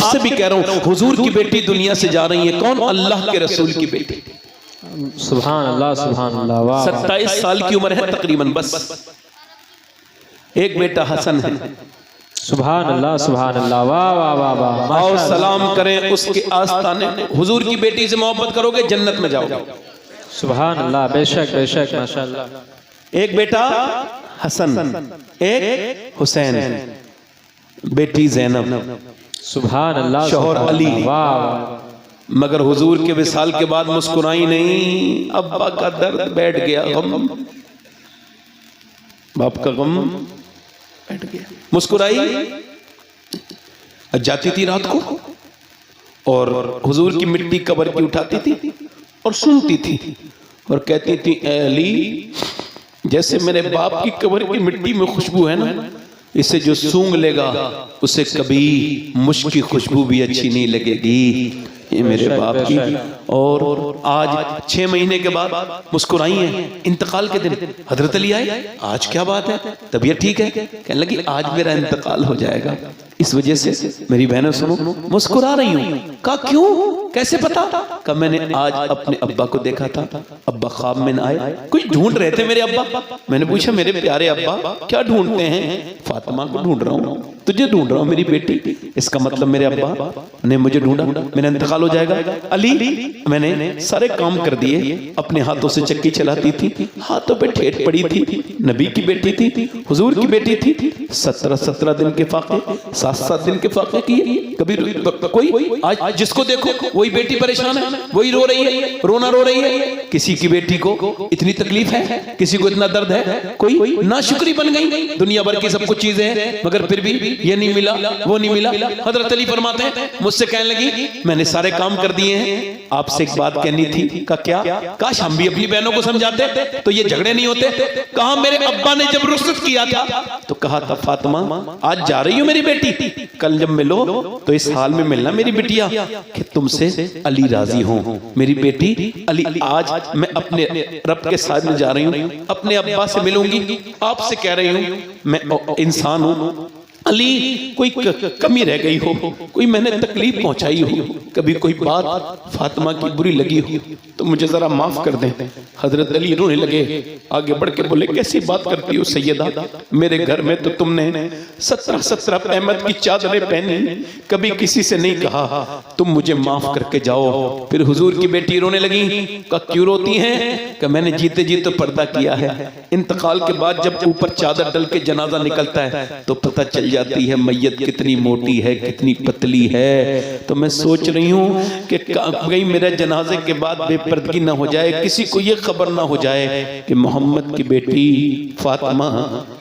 आपसे भी कह रहा हूँ, हुजूर की बेटी दुनिया से जा रही है। कौन? अल्लाह के रसूल की बेटी। सुभान अल्लाह सुभान अल्लाह। वाह 27 साल की उम्र है तकरीबन, बस एक बेटा हसन है। सुभान अल्लाह सुभान अल्लाह। वाह वाह वाह वाह। आओ सलाम करें उसके आस्थाने। हुजूर की बेटी से मोहब्बत करोगे जन्नत में जाओगे। सुभान अल्लाह। बेशक बेशक माशाअल्लाह। एक बेटा हसन, एक हुसैन, बेटी जैनब, सुभान अल्लाह। शौहर अली। वाह। मगर हुजूर के विसाल के बाद मुस्कुराई नहीं। अब्बा का दर्द बैठ गया, गम, बाप का गम बैठ गया। मुस्कुराई, जाती थी रात को और हुजूर की मिट्टी कब्र की उठाती थी और सुनती थी और कहती थी, ए अली, जैसे मेरे बाप की कब्र की मिट्टी में खुशबू है ना, इसे जो सूंघ लेगा उसे कभी मुश्क की खुशबू भी अच्छी नहीं लगेगी। ये मेरे बाप की। और आज 6 महीने के बाद मुस्कुराई है। इंतकाल के दिन हजरत अली आए, आज क्या बात है, तबीयत ठीक है? कहने लगी आज मेरा इंतकाल हो जाएगा, इस वजह से मेरी बहनों सुनो मुस्कुरा रही हूँ। कहा क्यों, कैसे पता? कहा मैंने आज अपने अब्बा को देखा था, अब्बा ख्वाब में न आए, कुछ ढूंढ रहे थे मेरे अब्बा। मैंने पूछा मेरे प्यारे अब्बा क्या ढूंढते हैं? फातिमा को ढूंढ रहा हूँ, तुझे ढूंढ रहा हूँ मेरी बेटी। इसका मतलब मेरे अब्बा ने मुझे ढूंढा, मेरा इंतकाल हो जाएगा। अली, मैंने सारे काम कर दिए, अपने हाथों से चक्की चलाती थी, हाथों पे ठेठ पड़ी थी, नबी की बेटी थी, हुजूर की बेटी थी। 17 दिन के फाके, 7 दिन के फाके किए। कभी कोई आज जिसको देखो वही बेटी परेशान है, वही रो रही है, रोना रो रही है। किसी की बेटी को इतनी तकलीफ है, किसी को इतना दर्द है, कोई नाशुक्री बन गई। दुनिया भर की सब कुछ चीजें हैं मगर फिर भी ये नहीं मिला, वो नहीं मिला। हजरत अली फरमाते हैं, मुझसे कहने लगी मैंने सारे काम कर दिए हैं, आपसे एक बात कहनी थी। का क्या? काश हम भी अपनी बहनों को समझाते तो ये झगड़े नहीं होते। कहा मेरे अब्बा ने जब रुखसत किया था तो कहा था फातिमा आज जा रही हो मेरी बेटी, कल जब मिलो तो इस हाल में मिलना मेरी बिटिया कि तुमसे अली राजी हो। मेरी बेटी अली, आज मैं अपने रब के साथ में जा रही हूँ, अपने अब्बा से मिलूंगी, आपसे कह रही हूँ मैं इंसान हूँ। अली, कोई कमी रह गई हो, कोई मैंने तकलीफ पहुंचाई हो, कभी कोई बात फातिमा की बुरी लगी हो तो मुझे जरा माफ कर दें। हजरत अली रोने लगे, आगे बढ़ के बोले कैसी बात करती हो सैयदा, मेरे घर में तो तुमने 17 रहमत की चादरें पहनी, कभी किसी से नहीं कहा तुम मुझे माफ करके जाओ। फिर हुजूर की बेटी रोने लगी। का क्यों रोती हैं? कि मैंने जीते जी तो पर्दा किया है, इंतकाल के बाद जब ऊपर चादर डल के जनाजा निकलता है तो पता चल जाती है मैयत कितनी मोटी है, कितनी पतली है। तो मैं सोच रही हूँ कि कहीं मेरे जनाजे के बाद बेपर्दगी ना हो जाए, किसी को ये खबर ना हो जाए कि मोहम्मद की बेटी फातिमा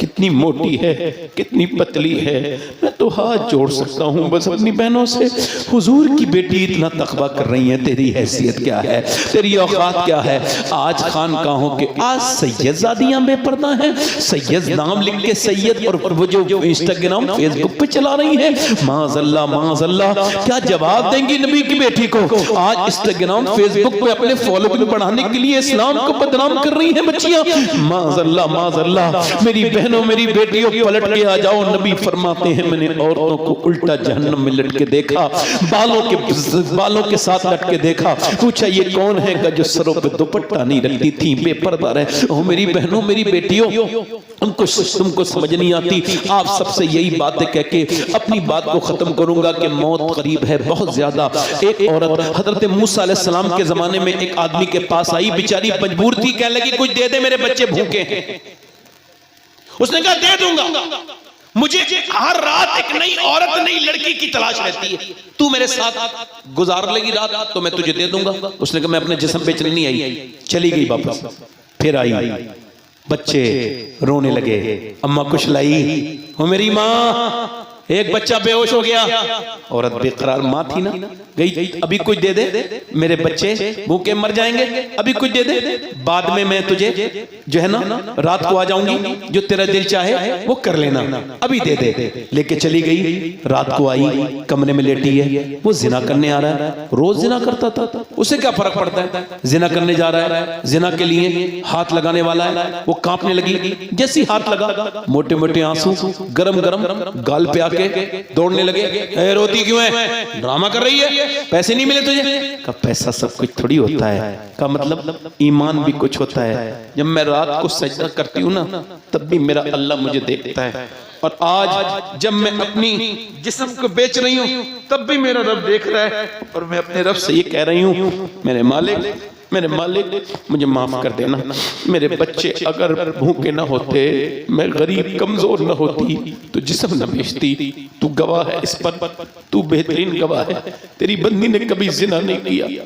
कितनी मोटी है, कितनी पतली है। मैं तो हाथ जोड़ सकता हूँ बस अपनी बहनों से, हुजूर की बेटी इतना तकवा कर रही है, तेरी हैसियत क्या है, तेरी औकात क्या है? आज खानकाहों के आज सैयदजादियां बेपर्दा हैं, सैयद नाम लिख के सैयद, और वो जो इंस्टाग्राम फेसबुक पे चला रही है, माज़अल्लाह माज़अल्लाह। क्या जवाब देंगी नबी की बेटी को? आज इंस्टाग्राम फेसबुक पे अपने फॉलोइंग बढ़ाने के लिए इस्लाम को बदनाम कर रही हैं बच्चियां। माज़अल्लाह माज़अल्लाह। मेरी बहनों मेरी बेटियों पलट के आ जाओ, नबी फरमाते हैं मैंने औरतों को उल्टा जहन्नम में लटके देखा, बालों के साथ लटके देखा। पूछा ये कौन है? का जो सरों पे दुपट्टा नहीं रखती थी, बेपर्दा है। ओ मेरी बहनों मेरी बेटियों, तुमको समझ नहीं आती। आप सबसे यही बातें कह के अपनी बात को खत्म करूंगा कि मौत करीब है बहुत ज्यादा। एक औरत हजरत मूसा अलैहिस्सलाम के जमाने में एक आदमी के पास आई, बेचारी मजबूर थी, कहने लगी कुछ दे दे मेरे बच्चे भूखे हैं। उसने कहा दे दूंगा, मुझे हर रात एक नई औरत नई लड़की की तलाश रहती है, तू मेरे साथ गुजार लेगी रात तो मैं तुझे दे दूंगा। उसने कहा मैं अपने जिस्म बेचने नहीं आई, चली गई वापस। फिर आई, बच्चे रोने लगे, अम्मा कुछ लाई, हो मेरी माँ। एक बच्चा बेहोश हो गया, औरत बेकरार माँ थी ना, गई अभी कुछ दे दे, मेरे बच्चे भूखे मर जाएंगे, अभी कुछ दे दे, बाद में मैं तुझे जो है ना रात को आ जाऊंगी, जो तेरा दिल चाहे वो कर लेना, अभी दे दे। लेके चली गई, रात को आई, कमरे में लेटी है, वो जिना करने आ रहा है, रोज जिना करता था, उसे क्या फर्क पड़ता है, जिना करने जा रहा है, जिना के लिए हाथ लगाने वाला है, वो कांपने लगी, जैसी हाथ लगा मोटे मोटे आंसू गरम गरम गाल पे आके के दौड़ने लगे, ए रोती क्यों है, ड्रामा कर रही है, पैसे नहीं मिले तुझे? का पैसा सब कुछ थोड़ी होता है, का मतलब ईमान भी कुछ होता है। जब मैं रात को सजदा करती हूँ ना, तब भी मेरा अल्लाह मुझे देखता है, और आज जब मैं अपनी जिस्म को बेच रही हूँ तब भी मेरा रब देख रहा है, और मैं अपने रब से ये कह रही हूँ, मेरे मालिक मुझे माफ कर देना। मेरे बच्चे अगर भूखे ना होते, मैं गरीब कमजोर ना होती, तो जिस्म न बेचती। तू गवाह है इस पर, तू बेहतरीन गवाह है, तेरी बंदी ने कभी जिना नहीं किया।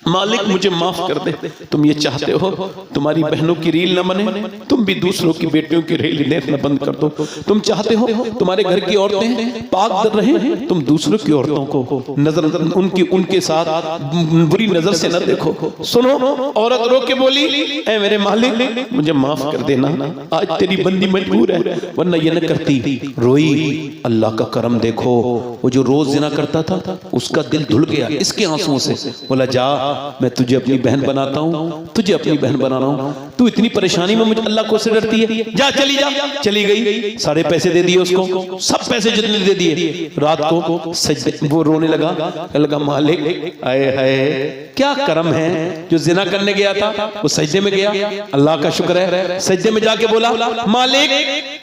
मालिक मुझे माफ कर दे। तुम ये चाहते हो तुम्हारी बहनों की रील न बने, तुम भी दूसरों की बेटियों की रील देखना बंद कर दो। तुम चाहते हो तुम्हारे घर की औरतें पाक रहे, तुम दूसरों की औरतों को नजर उनके साथ बुरी नजर से न देखो। सुनो, औरत रो के बोली, ऐ मेरे मालिक मुझे माफ कर देना, आज तेरी बंदी मजबूर है, वरना ये न करती। रोई, अल्लाह का करम देखो, वो जो रोज जिना करता था उसका दिल धुल गया इसके आंसुओं से। बोला जा, मैं तुझे अपनी बहन बनाता हूँ, तुझे अपनी बहन बना रहा हूँ। तू इतनी परेशानी में मुझे अल्लाह को से डरती है, जा चली जा। चली गई, सारे पैसे दे दिए उसको, सब पैसे जितने दे दिए। रात को सजदे वो रोने लगा मालिक आए हाय क्या करम है, जो जिना करने गया था वो सजदे में गया, अल्लाह का शुक्र है। सजदे में जाके बोला, मालिक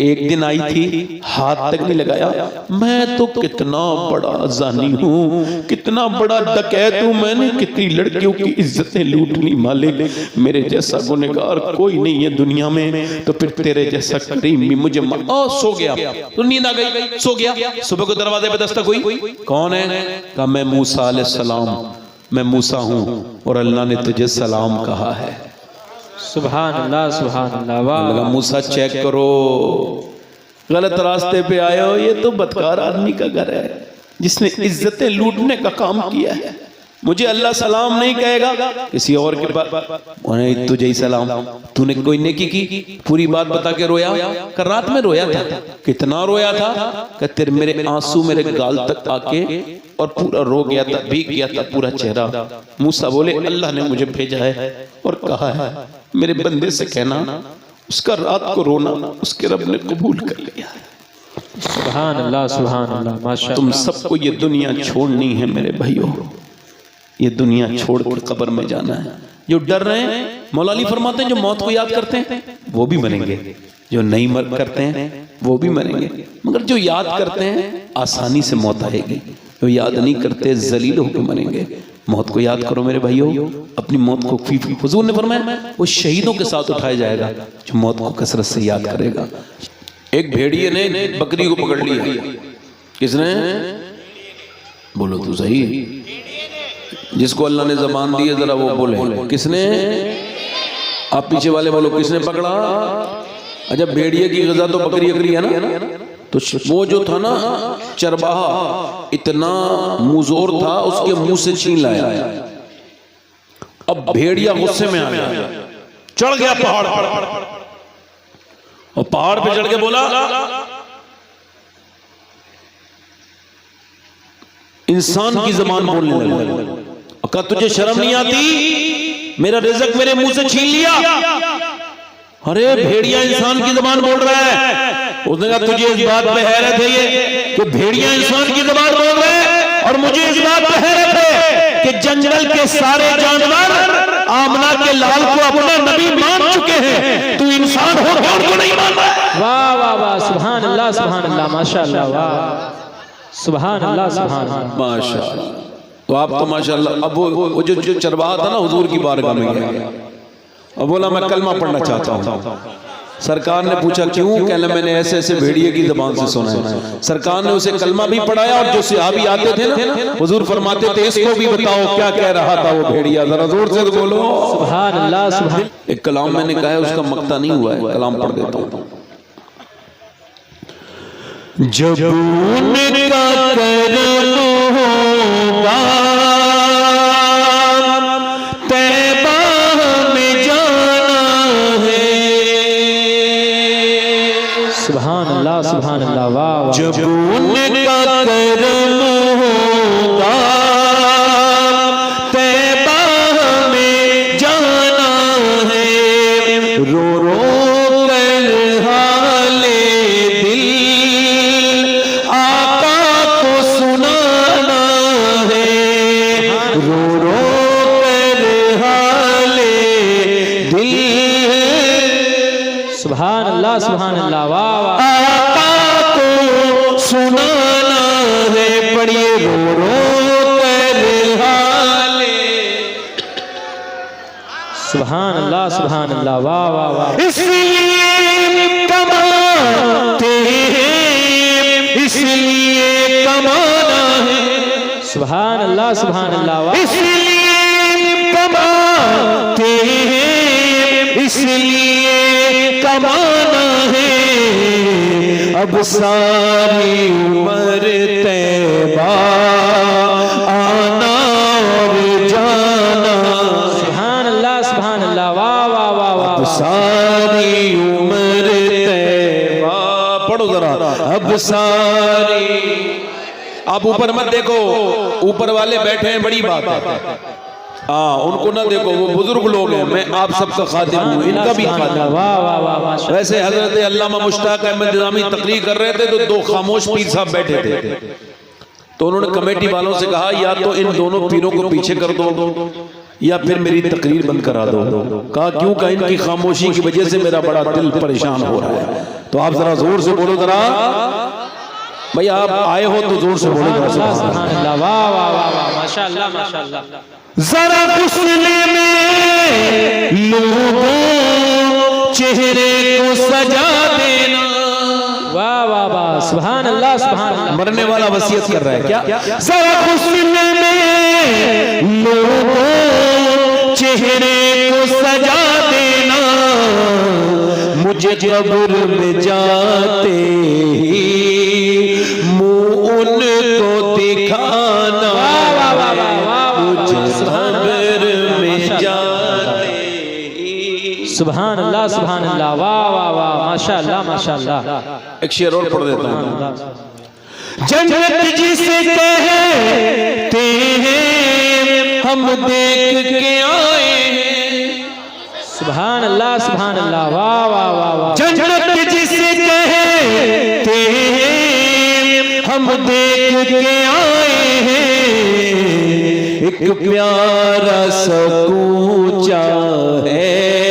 एक दिन आई थी, हाथ तक नहीं लगाया, मैं तो कितना बड़ा जानी हूँ, कितना बड़ा डकैत हूँ, मैंने कितनी लड़कियों की इज्जतें लूट ली। मालिक मेरे जैसा गुनहगार कोई नहीं है दुनिया में, तो फिर तेरे जैसा करीम भी मुझे सो गया, तो नींद आ गई, सो गया। सुबह को दरवाजे पे दस्तक हुई, कौन है? कहा मैं मूसा अलैहिस्सलाम, मैं मूसा हूँ और अल्लाह ने तुझे सलाम कहा है। सुभान अल्लाह, सुभान अल्लाह। वाह मूसा चेक करो, गलत रास्ते पे आए हो, ये तो बदकार आदमी का घर है जिसने इज्जतें लूटने का काम किया है। मुझे अल्लाह सलाम नहीं कहेगा, किसी और के पास तुझे ही सलाम। तूने कोई नेकी की, पूरी बात बता के रोया, कर रात में रोया था, कितना रोया था, कहते मेरे आंसू मेरे गाल तक आके और पूरा रो गया था, भीग गया था पूरा चेहरा। मूसा बोले अल्लाह ने मुझे भेजा है और कहा है मेरे बंदे से कहना उसका रात को रोना उसके रब ने कबूल कर लिया है। सुभान अल्लाह, सुभान अल्लाह, माशाअल्लाह। तुम सबको ये दुनिया छोड़नी है मेरे भाइयों, ये दुनिया छोड़ कर कब्र में जाना है। जो डर रहे हैं, मौला अली फरमाते हैं जो मौत को याद करते हैं वो भी मरेंगे, जो नहीं मर करते हैं वो भी मरेंगे, मगर जो याद करते हैं आसानी से मौत आएगी, जो याद नहीं करते जलील होकर मरेंगे। मौत को याद करो मेरे भाइयों, अपनी मौत को हुजूर ने फरमाया वो शहीदों के साथ उठाया जाएगा जो मौत को कसरत से याद करेगा। एक भेड़िए ने बकरी को पकड़ लिया, किसने? बोलो तो सही, जिसको अल्लाह ने जबान दी है जरा वो बोले, किसने? आप पीछे वाले बोलो, किसने पकड़ा? अच्छा, भेड़िए की गजा तो बकरी अकरी है ना, तो वो जो था ना चरवाहा इतना मुंहजोर था, उसके मुंह से छीन लाया। अब भेड़िया गुस्से में आ गया, चढ़ गया पहाड़ पर, और पहाड़ पे चढ़ के बोला इंसान की जबान बोलने लगा, कहा तुझे शर्म नहीं आती, मेरा रिज़्क मेरे मुंह से छीन लिया। अरे भेड़िया इंसान की जबान बोल रहा है। उसने कहा तुझे इस बात पे हैरत है ये कि भेड़िया इंसान की जबान बोल रहा है, और मुझे इस बात पे हैरत है कि जंगल के सारे जानवर आमना के लाल को अपना नबी मान चुके हैं, तू इंसान हो क्या उनको नहीं मान रहा है? वाह वाह वाह, सुभान अल्लाह, सुभान अल्लाह, माशाअल्लाह, वाह सुभान अल्लाह, सुभान अल्लाह, माशाअल्लाह। तो आप तो माशाअल्लाह। अब वो जो चरवाहा था ना हुजूर की बारगाह में गया और बोला मैं कलमा पढ़ना चाहता हूँ। सरकार ने पूछा क्यों? कहना मैंने ऐसे ऐसे भेड़िए की ज़बान से सुना है। सरकार ने उसे कलमा भी पढ़ाया, और जो सहाबी आते थे ना हुजूर फरमाते थे इसको भी बताओ क्या कह रहा था वो भेड़िया, जरा जोर से बोलो सुभान अल्लाह, सुभान। एक कलाम मैंने कहा है, उसका मक्ता नहीं हुआ है, कलाम पढ़ देता हूँ। जब उनका करम होगा तैबा में जाना है, सुभान अल्लाह, सुभान अल्लाह, वाह वाह। जब उनका करम होगा तैबा में जाना है, रो रो कर हाले दिल सुभान अल्लाह वाह वाह। आका को सुनाना है पढ़िए रो रो कर हाले। सुभान अल्लाह वाह वाह वाह। इसलिए कमाते हैं, इसलिए कमाना है। सुभान अल्लाह वाह। इसलिए कमाते हैं, इसलिए कमाना है। अब सारी उम्र तैबा आना और जाना। सुभान अल्लाह वाह वाह वाह वाह। सारी उम्र तैबा, पढ़ो जरा। अब सारी, आप ऊपर मत देखो, ऊपर वाले बैठे हैं, बड़ी बात है। हाँ, उनको ना देखो, वो बुजुर्ग लोग हैं, मैं आप सबका खादिम हूँ, इनका भी खादिम। वाह वाह वाह वाह। वैसे हजरत अल्लामा मुश्ताक अहमद निज़ामी तकरीर कर रहे थे तो दो खामोश पीर साहब बैठे थे, तो उन्होंने कमेटी वालों से कहा या तो इन दोनों पीरों को पीछे कर दो या फिर मेरी तकरीर बंद करा दो। कहा क्यों? कहा इनकी खामोशी की वजह से मेरा बड़ा दिल परेशान हो रहा है। तो आप जरा जोर से बोलो जरा, भाई आप आए हो तो जोर से बोलो जरा। सुभान अल्लाह वाह वाह वाह वाह। माशाअल्लाह माशाअल्लाह। जरा गुस्ले में लोगों चेहरे को सजा देना। वाह वाह वाह। सुभान अल्लाह। मरने वाला वसीयत कर रहा है क्या? जरा गुस्ले में लोगों चेहरे को सजा देना, मुझे कब्र में जाते ही मुंह उनको दिखाना। मुझे कब्र में जाते ही। सुभान अल्लाह वाह वाह वाह। माशाअल्लाह। एक शेर और पढ़ देता हूँ। जन्नत जिसे कहते हैं हम देख के आए हैं। सुभान अल्लाह वाह वाह वाह वाह। जन्नत जिसे कहते हैं हम देख के आए हैं। एक प्यारा सा कूचा है